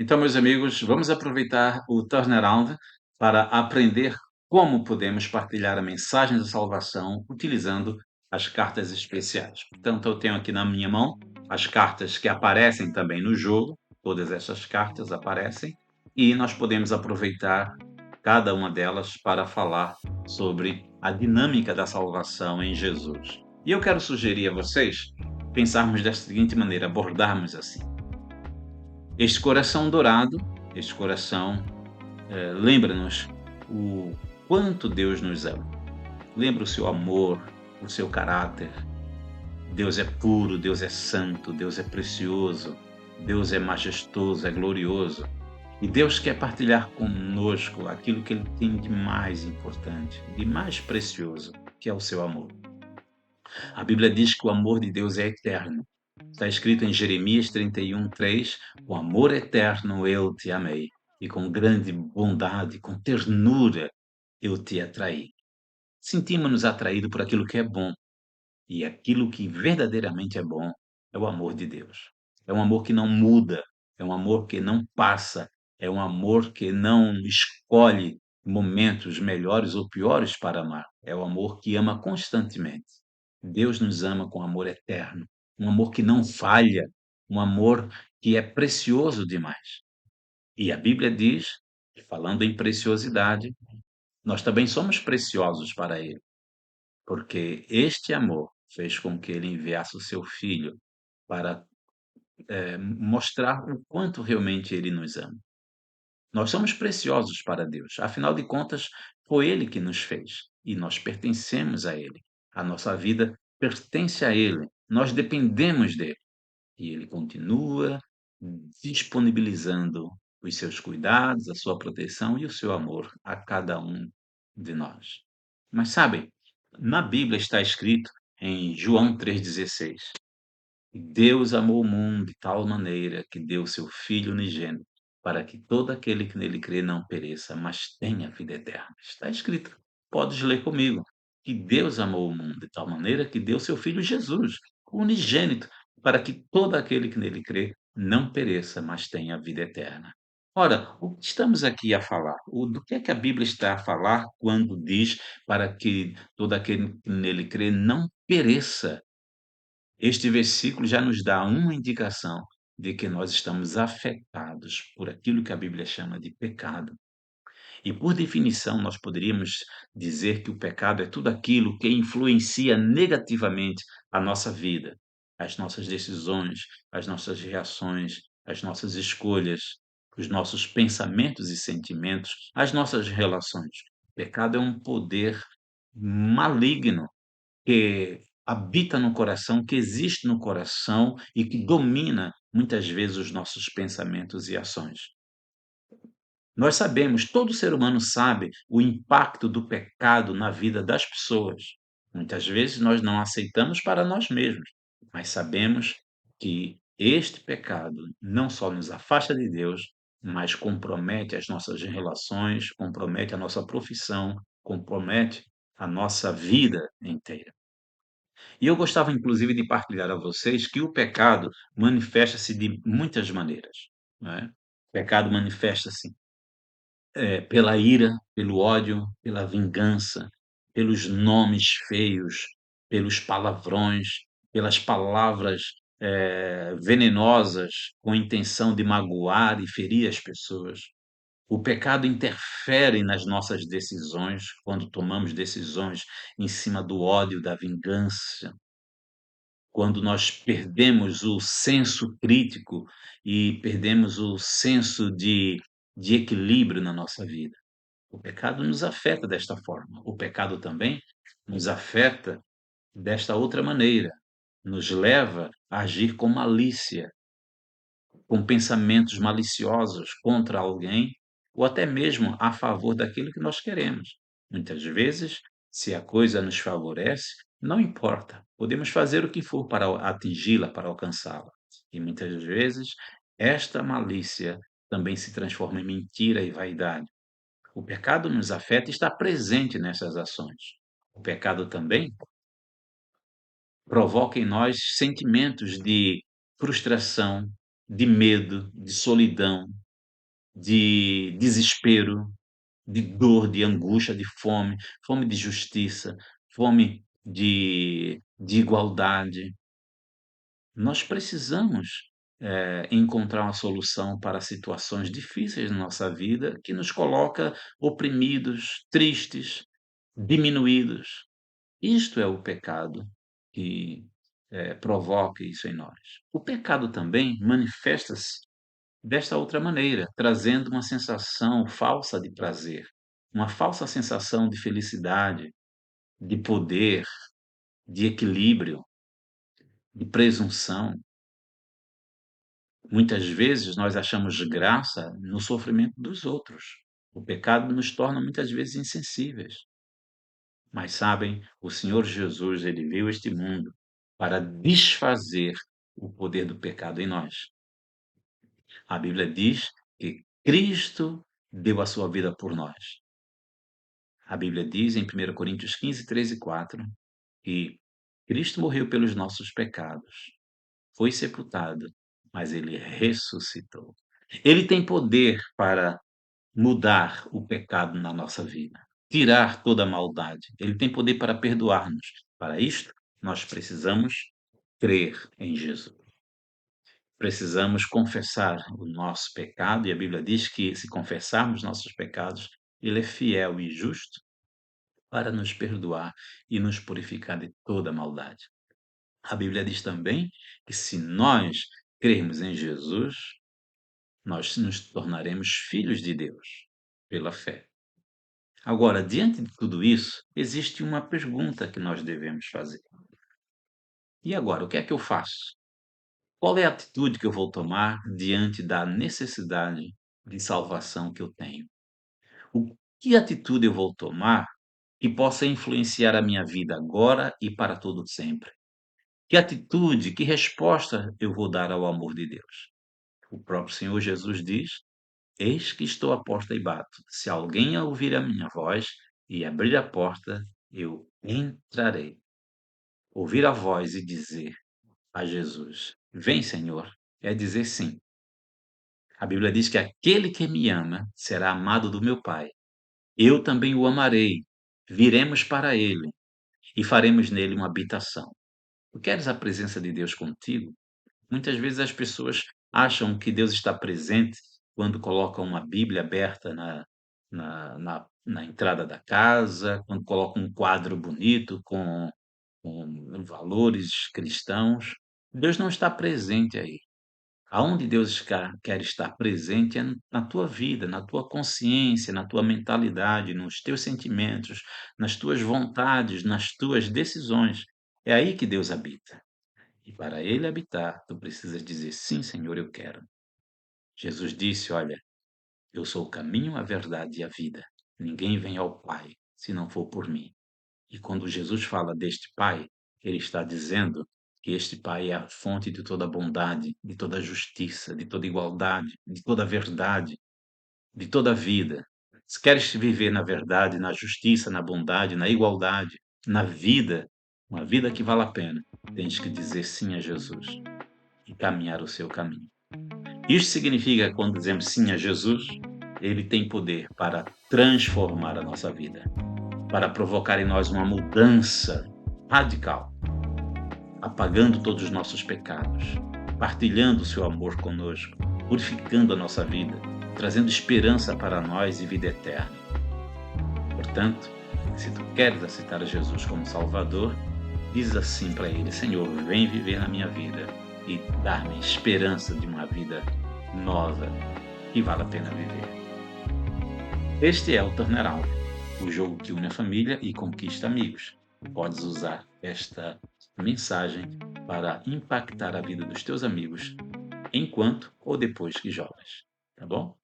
Então, meus amigos, vamos aproveitar o turnaround para aprender como podemos partilhar a mensagem da salvação utilizando as cartas especiais. Portanto, eu tenho aqui na minha mão as cartas que aparecem também no jogo, todas essas cartas aparecem, e nós podemos aproveitar cada uma delas para falar sobre a dinâmica da salvação em Jesus. E eu quero sugerir a vocês pensarmos da seguinte maneira, abordarmos assim. Este coração dourado, este coração, lembra-nos o quanto Deus nos ama. Lembra o seu amor, o seu caráter. Deus é puro, Deus é santo, Deus é precioso, Deus é majestoso, é glorioso. E Deus quer partilhar conosco aquilo que Ele tem de mais importante, de mais precioso, que é o seu amor. A Bíblia diz que o amor de Deus é eterno. Está escrito em Jeremias 31:3, com amor eterno eu te amei, e com grande bondade, com ternura eu te atraí. Sentimos-nos atraídos por aquilo que é bom, e aquilo que verdadeiramente é bom é o amor de Deus. É um amor que não muda, é um amor que não passa, é um amor que não escolhe momentos melhores ou piores para amar. É o amor que ama constantemente. Deus nos ama com amor eterno, um amor que não falha, um amor que é precioso demais. E a Bíblia diz, falando em preciosidade, nós também somos preciosos para Ele. Porque este amor fez com que ele enviasse o seu filho para, mostrar o quanto realmente ele nos ama. Nós somos preciosos para Deus, afinal de contas, foi Ele que nos fez e nós pertencemos a Ele. A nossa vida pertence a Ele, nós dependemos dele e Ele continua disponibilizando os seus cuidados, a sua proteção e o seu amor a cada um de nós. Mas sabem, na Bíblia está escrito em João 3,16: Deus amou o mundo de tal maneira que deu seu Filho unigênito, para que todo aquele que nele crê não pereça, mas tenha vida eterna. Está escrito. Podes ler comigo. Que Deus amou o mundo de tal maneira que deu seu Filho Jesus, unigênito, para que todo aquele que nele crê não pereça, mas tenha vida eterna. Ora, o que estamos aqui a falar? Do que a Bíblia está a falar quando diz para que todo aquele que nele crê não pereça? Este versículo já nos dá uma indicação de que nós estamos afetados por aquilo que a Bíblia chama de pecado. E por definição, nós poderíamos dizer que o pecado é tudo aquilo que influencia negativamente a nossa vida, as nossas decisões, as nossas reações, as nossas escolhas, os nossos pensamentos e sentimentos, as nossas relações. O pecado é um poder maligno que habita no coração, que existe no coração e que domina muitas vezes os nossos pensamentos e ações. Nós sabemos, todo ser humano sabe o impacto do pecado na vida das pessoas. Muitas vezes nós não aceitamos para nós mesmos, mas sabemos que este pecado não só nos afasta de Deus, mas compromete as nossas relações, compromete a nossa profissão, compromete a nossa vida inteira. E eu gostava inclusive de partilhar a vocês que o pecado manifesta-se de muitas maneiras, não é? O pecado manifesta-se, pela ira, pelo ódio, pela vingança, pelos nomes feios, pelos palavrões, pelas palavras, venenosas com a intenção de magoar e ferir as pessoas. O pecado interfere nas nossas decisões, quando tomamos decisões em cima do ódio, da vingança, quando nós perdemos o senso crítico e perdemos o senso de equilíbrio na nossa vida. O pecado nos afeta desta forma. O pecado também nos afeta desta outra maneira. Nos leva a agir com malícia, com pensamentos maliciosos contra alguém ou até mesmo a favor daquilo que nós queremos. Muitas vezes, se a coisa nos favorece, não importa, podemos fazer o que for para atingi-la, para alcançá-la. E muitas vezes, esta malícia também se transforma em mentira e vaidade. O pecado nos afeta e está presente nessas ações. O pecado também provoca em nós sentimentos de frustração, de medo, de solidão. de desespero, de dor, de angústia, de fome, fome de justiça, fome de igualdade. Nós precisamos, encontrar uma solução para situações difíceis na nossa vida, que nos coloca oprimidos, tristes, diminuídos. Isto é o pecado que, provoca isso em nós. O pecado também manifesta-se desta outra maneira, trazendo uma sensação falsa de prazer, uma falsa sensação de felicidade, de poder, de equilíbrio, de presunção. Muitas vezes nós achamos graça no sofrimento dos outros. O pecado nos torna muitas vezes insensíveis. Mas sabem, o Senhor Jesus, ele veio a este mundo para desfazer o poder do pecado em nós. A Bíblia diz que Cristo deu a sua vida por nós. A Bíblia diz em 1 Coríntios 15, 3 e 4, que Cristo morreu pelos nossos pecados, foi sepultado, mas ele ressuscitou. Ele tem poder para mudar o pecado na nossa vida, tirar toda a maldade. Ele tem poder para perdoar-nos. Para isto, nós precisamos crer em Jesus. Precisamos confessar o nosso pecado, e a Bíblia diz que se confessarmos nossos pecados, ele é fiel e justo para nos perdoar e nos purificar de toda maldade. A Bíblia diz também que se nós crermos em Jesus, nós nos tornaremos filhos de Deus pela fé. Agora, diante de tudo isso, existe uma pergunta que nós devemos fazer. E agora, o que é que eu faço? Qual é a atitude que eu vou tomar diante da necessidade de salvação que eu tenho? O que atitude eu vou tomar que possa influenciar a minha vida agora e para todo sempre? Que atitude, que resposta eu vou dar ao amor de Deus? O próprio Senhor Jesus diz: Eis que estou à porta e bato. Se alguém ouvir a minha voz e abrir a porta, eu entrarei. Ouvir a voz e dizer a Jesus: Vem, Senhor, é dizer sim. A Bíblia diz que aquele que me ama será amado do meu Pai. Eu também o amarei. Viremos para ele e faremos nele uma habitação. Tu queres a presença de Deus contigo? Muitas vezes as pessoas acham que Deus está presente quando colocam uma Bíblia aberta na entrada da casa, quando colocam um quadro bonito com valores cristãos. Deus não está presente aí. Aonde Deus quer estar presente é na tua vida, na tua consciência, na tua mentalidade, nos teus sentimentos, nas tuas vontades, nas tuas decisões. É aí que Deus habita. E para ele habitar, tu precisas dizer: Sim, Senhor, eu quero. Jesus disse: Olha, eu sou o caminho, a verdade e a vida. Ninguém vem ao Pai se não for por mim. E quando Jesus fala deste Pai, ele está dizendo que este Pai é a fonte de toda bondade, de toda justiça, de toda igualdade, de toda verdade, de toda vida. Se queres viver na verdade, na justiça, na bondade, na igualdade, na vida, uma vida que vale a pena, tens que dizer sim a Jesus e caminhar o seu caminho. Isto significa que quando dizemos sim a Jesus, ele tem poder para transformar a nossa vida, para provocar em nós uma mudança radical, apagando todos os nossos pecados, partilhando o seu amor conosco, purificando a nossa vida, trazendo esperança para nós e vida eterna. Portanto, se tu queres aceitar Jesus como Salvador, diz assim para ele: Senhor, vem viver na minha vida e dar-me esperança de uma vida nova que vale a pena viver. Este é o Turnaround, o jogo que une a família e conquista amigos. Podes usar esta mensagem para impactar a vida dos teus amigos enquanto ou depois que jogas, tá bom?